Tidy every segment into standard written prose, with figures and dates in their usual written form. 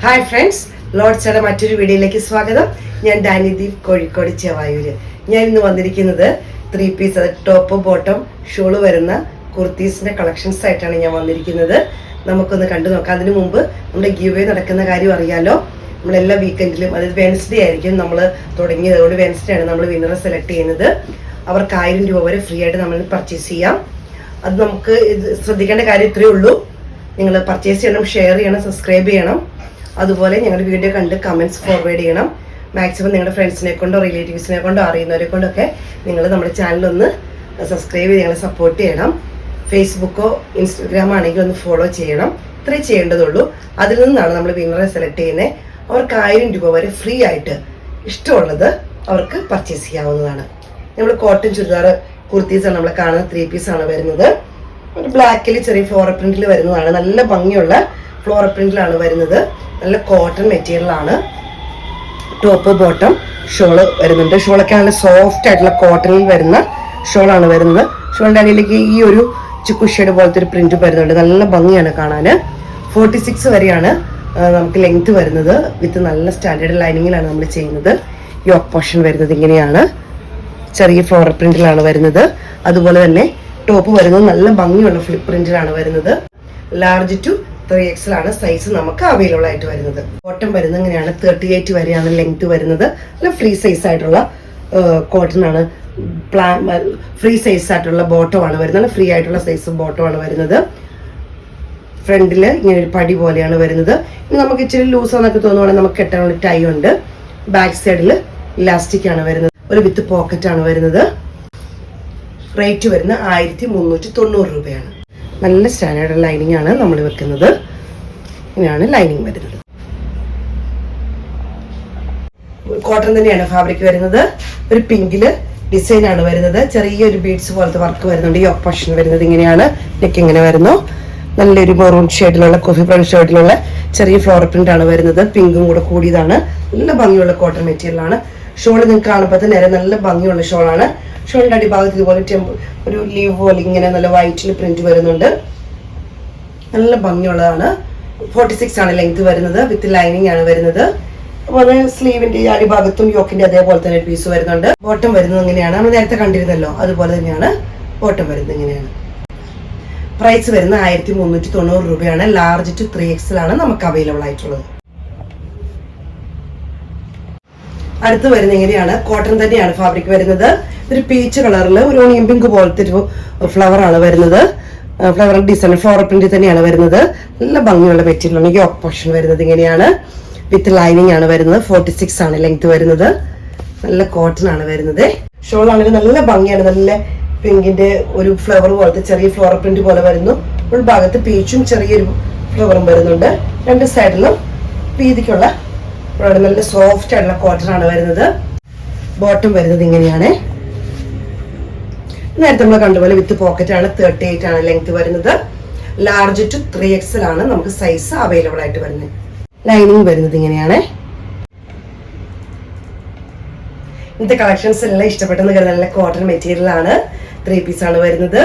Hi friends, ലോഡ്സയുടെ മറ്റൊരു വീഡിയോയിലേക്ക് സ്വാഗതം. ഞാൻ ഡാനിദീപ്, കോഴിക്കോട് ചെവായൂര്. ഞാൻ ഇന്ന് വന്നിരിക്കുന്നത് 3 പീസ് ടോപ്പ് ബോട്ടം ഷോള് വരുന്ന കുർത്തീസിന്റെ കളക്ഷൻസ് ആയിട്ടാണ് ഞാൻ വന്നിരിക്കുന്നത്. നമുക്കൊന്ന് കണ്ടു നോക്കാം. അതിനു മുമ്പ് നമ്മുടെ ഗീവ് നടക്കുന്ന കാര്യം അറിയാലോ. നമ്മളെല്ലാ വീക്കെൻഡിലും, അതായത് വെൻസ്ഡേ ആയിരിക്കും നമ്മൾ തുടങ്ങിയത്. അതുകൊണ്ട് വെൻസ്ഡേ ആണ് നമ്മൾ വിന്നറെ സെലക്ട് ചെയ്യുന്നത്. അവർക്ക് 1000 രൂപ വരെ ഫ്രീ ആയിട്ട് നമ്മൾ പർച്ചേസ് ചെയ്യാം. അത് നമുക്ക് ശ്രദ്ധിക്കേണ്ട കാര്യം ഇത്രയേ ഉള്ളൂ. നിങ്ങൾ പർച്ചേസ് ചെയ്യണം, ഷെയർ ചെയ്യണം, സബ്സ്ക്രൈബ് ചെയ്യണം. അതുപോലെ ഞങ്ങളുടെ വീഡിയോ കണ്ട് കമൻറ്റ്സ് ഫോർവേഡ് ചെയ്യണം. മാക്സിമം നിങ്ങളുടെ ഫ്രണ്ട്സിനെ കൊണ്ടോ റിലേറ്റീവ്സിനെ കൊണ്ടോ അറിയുന്നവരെ കൊണ്ടൊക്കെ നിങ്ങൾ നമ്മുടെ ചാനലൊന്ന് സബ്സ്ക്രൈബ് ചെയ്ത് ഞങ്ങളെ സപ്പോർട്ട് ചെയ്യണം. ഫേസ്ബുക്കോ ഇൻസ്റ്റഗ്രാമോ ആണെങ്കിൽ ഒന്ന് ഫോളോ ചെയ്യണം. ഇത്രേ ചെയ്യേണ്ടതുള്ളൂ. അതിൽ നിന്നാണ് നമ്മൾ വിന്നറെ സെലക്ട് ചെയ്യുന്നത്. അവർക്ക് 1000 രൂപ വരെ ഫ്രീ ആയിട്ട് ഇഷ്ടമുള്ളത് അവർക്ക് പർച്ചേസ് ചെയ്യാവുന്നതാണ്. നമ്മൾ കോട്ടൺ ചുരിദാർ കുർത്തീസാണ് നമ്മൾ കാണുന്ന 3 പീസാണ് വരുന്നത്. ഒരു ബ്ലാക്കിൽ ചെറിയ ഫ്ലോറൽ പ്രിന്റിൽ വരുന്നതാണ്. നല്ല ഭംഗിയുള്ള ഫ്ലോറൽ പ്രിന്റിലാണ് വരുന്നത്. നല്ല കോട്ടൺ മെറ്റീരിയൽ ആണ്. ടോപ്പ് ബോട്ടം ഷോള് വരുന്നുണ്ട്. ഷോളൊക്കെ നല്ല സോഫ്റ്റ് ആയിട്ടുള്ള കോട്ടണിൽ വരുന്ന ഷോളാണ് വരുന്നത്. ഷോളിന്റെ അടിയിലേക്ക് ഈ ഒരു ചിക്കുഷേഡ് പോലത്തെ ഒരു പ്രിന്റ് വരുന്നുണ്ട്. നല്ല ഭംഗിയാണ് കാണാൻ. 46 വരെയാണ് നമുക്ക് ലെങ്ത് വരുന്നത്. വിത്ത് നല്ല സ്റ്റാൻഡേർഡ് ലൈനിങ്ങിലാണ് നമ്മൾ ചെയ്യുന്നത്. യോക്ക് പോർഷൻ വരുന്നത് ഇങ്ങനെയാണ്. ചെറിയ ഫ്ലോറൽ പ്രിന്റിലാണ് വരുന്നത്. അതുപോലെ തന്നെ ടോപ്പ് വരുന്നത് നല്ല ഭംഗിയുള്ള ഫ്ലിപ്പ് പ്രിന്റിലാണ് വരുന്നത്. ലാർജ് ടു 3XL ആണ് സൈസ് നമുക്ക് അവൈലബിൾ ആയിട്ട് വരുന്നത്. ബോട്ടം വരുന്നത് ഇങ്ങനെയാണ്. 38 വരെയാണ് ലെങ്ത് വരുന്നത്. നല്ല ഫ്രീ സൈസ് ആയിട്ടുള്ള കോട്ടൺ ആണ്. ഫ്രീ സൈസ് ആയിട്ടുള്ള ബോട്ടം ആണ് വരുന്നത്. ഫ്രീ ആയിട്ടുള്ള സൈസ് ബോട്ടം ആണ് വരുന്നത്. ഫ്രണ്ടില് ഇങ്ങനെ ഒരു പടി പോലെയാണ് വരുന്നത്. ഇനി നമുക്ക് ഇച്ചിരി ലൂസ് എന്നൊക്കെ തോന്നുവാണെങ്കിൽ നമുക്ക് കെട്ടാനുള്ള ടൈ ഉണ്ട്. ബാക്ക് സൈഡിൽ ഇലാസ്റ്റിക് ആണ് വരുന്നത്. ഒരു വിത്ത് പോക്കറ്റ് ആണ് വരുന്നത്. റേറ്റ് വരുന്ന 1390 രൂപയാണ്. നല്ല സ്റ്റാൻഡേർഡ് ലൈനിങ് ആണ് നമ്മൾ വെക്കുന്നത്. ഇങ്ങനെയാണ് ലൈനിങ് വരുന്നത്. കോട്ടൺ തന്നെയാണ് ഫാബ്രിക് വരുന്നത്. ഒരു പിങ്കില് ഡിസൈൻ ആണ് വരുന്നത്. ചെറിയൊരു ബീഡ്സ് പോലത്തെ വർക്ക് വരുന്നുണ്ട്. യോക്ക് പോർഷൻ വരുന്നത് ഇങ്ങനെയാണ്. നെക്ക് ഇങ്ങനെ വരുന്നു. നല്ലൊരു മെറൂൺ ഷെയ്ഡിലുള്ള കോഫി ബ്രൗൺ ഷെയ്ഡിലുള്ള ചെറിയ ഫ്ലോറൽ പ്രിന്റ് ആണ് വരുന്നത്. പിങ്കും കൂടെ കൂടിയതാണ്. നല്ല ഭംഗിയുള്ള കോട്ടൺ മെറ്റീരിയൽ ആണ്. ഷോൾ നിങ്ങൾക്ക് കാണുമ്പോൾ തന്നെ നല്ല ഭംഗിയുള്ള ഷോളാണ്. ഷോളിന്റെ അടിഭാഗത്ത് ഇതുപോലെ ഒരു ലീവ് പോലെ ഇങ്ങനെ നല്ല വൈറ്റിൽ പ്രിന്റ് വരുന്നുണ്ട്. നല്ല ഭംഗിയുള്ളതാണ്. 46 ആണ് ലെങ്ത് വരുന്നത്. വിത്ത് ലൈനിങ് ആണ് വരുന്നത്. അതുപോലെ സ്ലീവിന്റെ അടിഭാഗത്തും യോക്കിന്റെ അതേപോലെ തന്നെ ഒരു പീസ് വരുന്നുണ്ട്. ബോട്ടം വരുന്നത് ഇങ്ങനെയാണ്. നമ്മൾ നേരത്തെ കണ്ടിരുന്നല്ലോ, അതുപോലെ തന്നെയാണ് ബോട്ടം വരുന്നത് ഇങ്ങനെയാണ്. പ്രൈസ് വരുന്ന 1390 രൂപയാണ്. ലാർജ് ടു 3XL ആണ് നമുക്ക് അവൈലബിൾ ആയിട്ടുള്ളത്. അടുത്ത് വരുന്ന ഇങ്ങനെയാണ്. കോട്ടൺ തന്നെയാണ് ഫാബ്രിക് വരുന്നത്. ഒരു പീച്ച് കളറിൽ ഒരു ഓണിയൻ പിങ്ക് പോലത്തെ ഒരു ഫ്ലവർ ആണ് വരുന്നത്. ഫ്ലവർ ഡിസൈൻ ഫ്ലോറൽ പ്രിന്റ് തന്നെയാണ് വരുന്നത്. നല്ല ഭംഗിയുള്ള മെറ്റീരിയൽ ആണ്. യോക്ക് പോർഷൻ വരുന്നത് ഇങ്ങനെയാണ്. വിത്ത് ലൈനിങ് ആണ് വരുന്നത്. 46 ആണ് ലെങ്ത് വരുന്നത്. നല്ല കോട്ടൺ ആണ് വരുന്നത്. ഷോൾ ആണെങ്കിൽ നല്ല ഭംഗിയാണ്. നല്ല പിങ്കിന്റെ ഒരു ഫ്ലവർ പോലത്തെ ചെറിയ ഫ്ലോറൽ പ്രിന്റ് പോലെ വരുന്നു. ഉൾഭാഗത്ത് പീച്ചും ചെറിയൊരു ഫ്ലവറും വരുന്നുണ്ട്. രണ്ട് സൈഡിലും വീതിക്കുള്ള നല്ല സോഫ്റ്റ് ആയിട്ടുള്ള കോട്ടൺ ആണ് വരുന്നത്. ബോട്ടം വരുന്നത് ഇങ്ങനെയാണ്. നേരത്തെ നമ്മൾ കണ്ടുപോലെ വിത്ത് പോക്കറ്റ് ആണ്. 38 ആണ് ലെങ്ത് വരുന്നത്. ലാർജ് ടു 3XL ആണ് നമുക്ക് സൈസ് അവൈലബിൾ ആയിട്ട് വരുന്നത്. ലൈനിങ് വരുന്നത് ഇങ്ങനെയാണ്. ഇന്നത്തെ കളക്ഷൻസ് എല്ലാം ഇഷ്ടപ്പെട്ടെന്ന് കരുതുന്ന നല്ല കോട്ടൺ മെറ്റീരിയൽ ആണ്. 3 പീസ് ആണ് വരുന്നത്.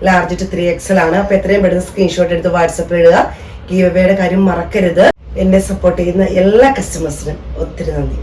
ലാർജ് ടു 3XL ആണ്. അപ്പൊ എത്രയും പെട്ടെന്ന് സ്ക്രീൻഷോട്ട് എടുത്ത് വാട്സപ്പിൽ ഇടുക. ഗീവ് അവേയുടെ കാര്യം മറക്കരുത്. എന്നെ സപ്പോർട്ട് ചെയ്യുന്ന എല്ലാ കസ്റ്റമേഴ്സിനും ഒത്തിരി നന്ദി.